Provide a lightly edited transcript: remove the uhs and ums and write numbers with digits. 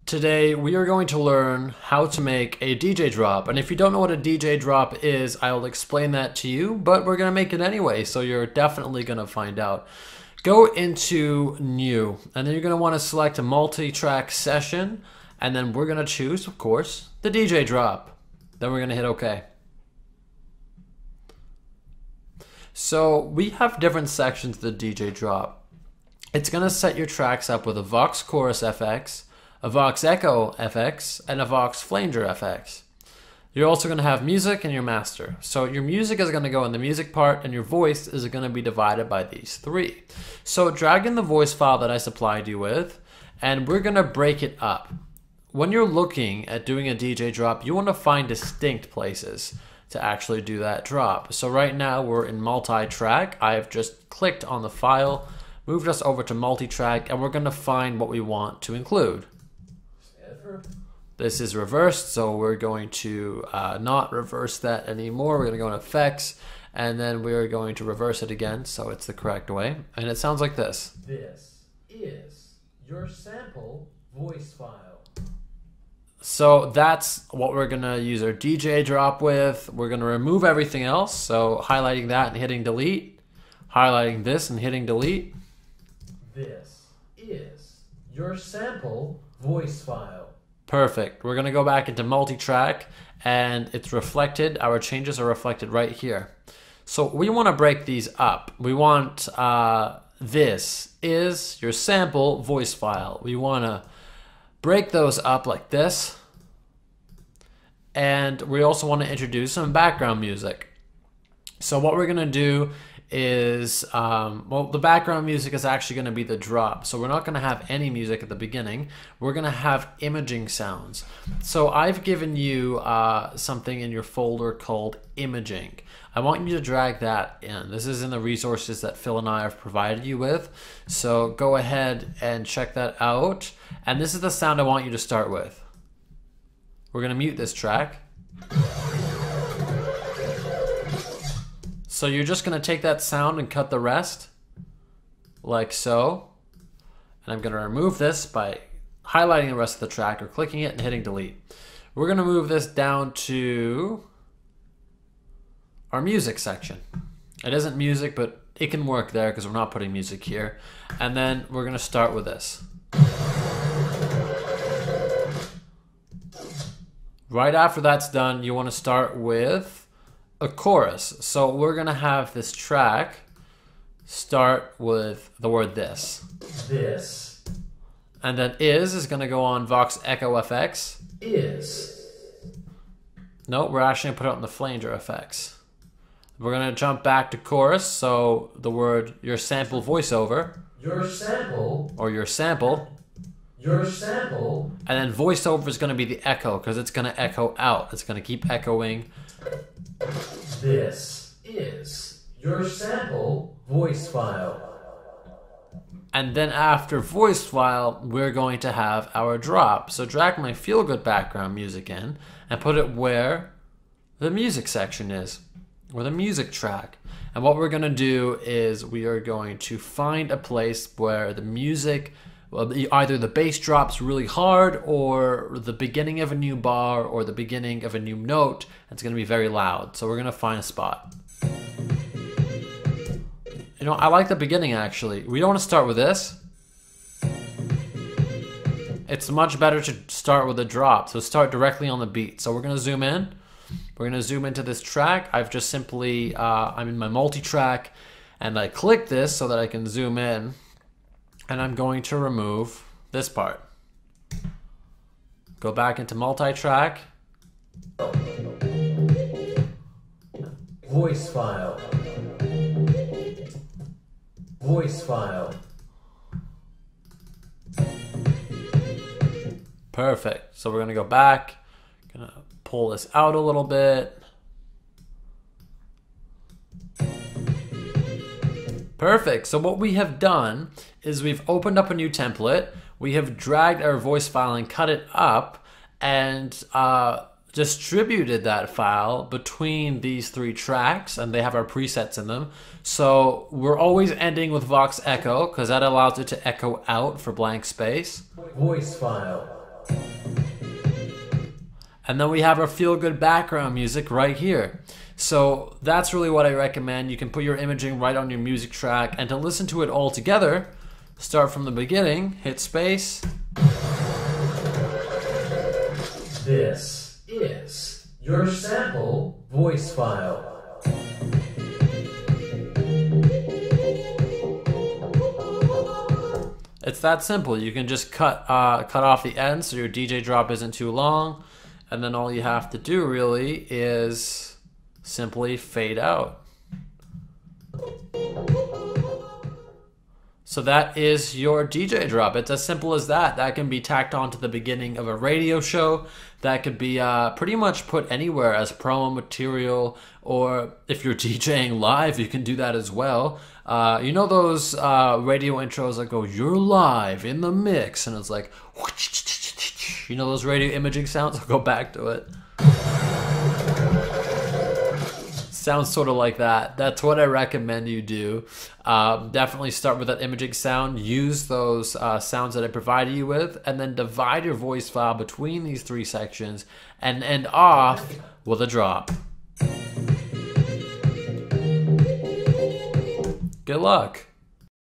Today we are going to learn how to make a DJ drop, and if you don't know what a DJ drop is, I'll explain that to you, but we're going to make it anyway, so you're definitely going to find out. Go into New, and then you're going to want to select a multi-track session, and then we're going to choose, of course, the DJ drop. Then we're going to hit OK. So we have different sections of the DJ drop. It's going to set your tracks up with a Vox Chorus FX, a Vox Echo FX, and a Vox Flanger FX. You're also going to have music and your master. So your music is going to go in the music part, and your voice is going to be divided by these three. So drag in the voice file that I supplied you with, and we're going to break it up. When you're looking at doing a DJ drop, you want to find distinct places to actually do that drop. So right now we're in multi-track. I have just clicked on the file, moved us over to multi-track, and we're going to find what we want to include. This is reversed, so we're going to not reverse that anymore. We're going to go in effects, and then we're going to reverse it again so it's the correct way. And it sounds like this. This is your sample voice file. So that's what we're going to use our DJ drop with. We're going to remove everything else. So highlighting that and hitting delete. Highlighting this and hitting delete. This is your sample voice file. Perfect. We're going to go back into multi-track, and it's reflected. Our changes are reflected right here. So we want to break these up. We want this is your sample voice file. We want to break those up like this. And we also want to introduce some background music. So what we're going to do is, well, the background music is actually going to be the drop. So we're not going to have any music at the beginning. We're going to have imaging sounds. So I've given you something in your folder called imaging. I want you to drag that in. This is in the resources that Phil and I have provided you with. So go ahead and check that out. And this is the sound I want you to start with. We're going to mute this track. So you're just going to take that sound and cut the rest, like so. And I'm going to remove this by highlighting the rest of the track or clicking it and hitting delete. We're going to move this down to our music section. It isn't music, but it can work there because we're not putting music here. And then we're going to start with this. Right after that's done, you want to start with a chorus. So we're gonna have this track start with the word this. This. And then is gonna go on Vox Echo FX. Is. No, we're actually gonna put it on the Flanger FX. We're gonna jump back to chorus, so the word your sample voiceover. Your sample. Or your sample. Your sample. And then voiceover is gonna be the echo, because it's gonna echo out. It's gonna keep echoing. This is your sample voice file. And then after voice file, we're going to have our drop. So drag my feel good background music in and put it where the music section is, or the music track. And what we're gonna do is we are going to find a place where the music, well, either the bass drops really hard, or the beginning of a new bar, or the beginning of a new note. It's going to be very loud. So we're going to find a spot. You know, I like the beginning actually. We don't want to start with this. It's much better to start with a drop. So start directly on the beat. So we're going to zoom in. We're going to zoom into this track. I've just simply, I'm in my multi-track, and I click this so that I can zoom in. And I'm going to remove this part. Go back into multi-track. Voice file. Voice file. Perfect. So we're going to go back. Gonna pull this out a little bit. Perfect. So what we have done is we've opened up a new template. We have dragged our voice file and cut it up, and distributed that file between these three tracks, and they have our presets in them. So we're always ending with Vox Echo because that allows it to echo out for blank space. Voice file. And then we have our feel-good background music right here. So that's really what I recommend. You can put your imaging right on your music track, and to listen to it all together, start from the beginning, hit space. This is your sample voice file. It's that simple. You can just cut off the end so your DJ drop isn't too long, and then all you have to do really is simply fade out. So that is your DJ drop. It's as simple as that. That can be tacked on to the beginning of a radio show. That could be pretty much put anywhere as promo material, or if you're DJing live, you can do that as well. You know those radio intros that go, "You're live in the mix," and it's like, you know those radio imaging sounds? I'll go back to it. Sounds sort of like that. That's what I recommend you do. Definitely start with that imaging sound. Use those sounds that I provided you with, and then divide your voice file between these three sections and end off with a drop. Good luck.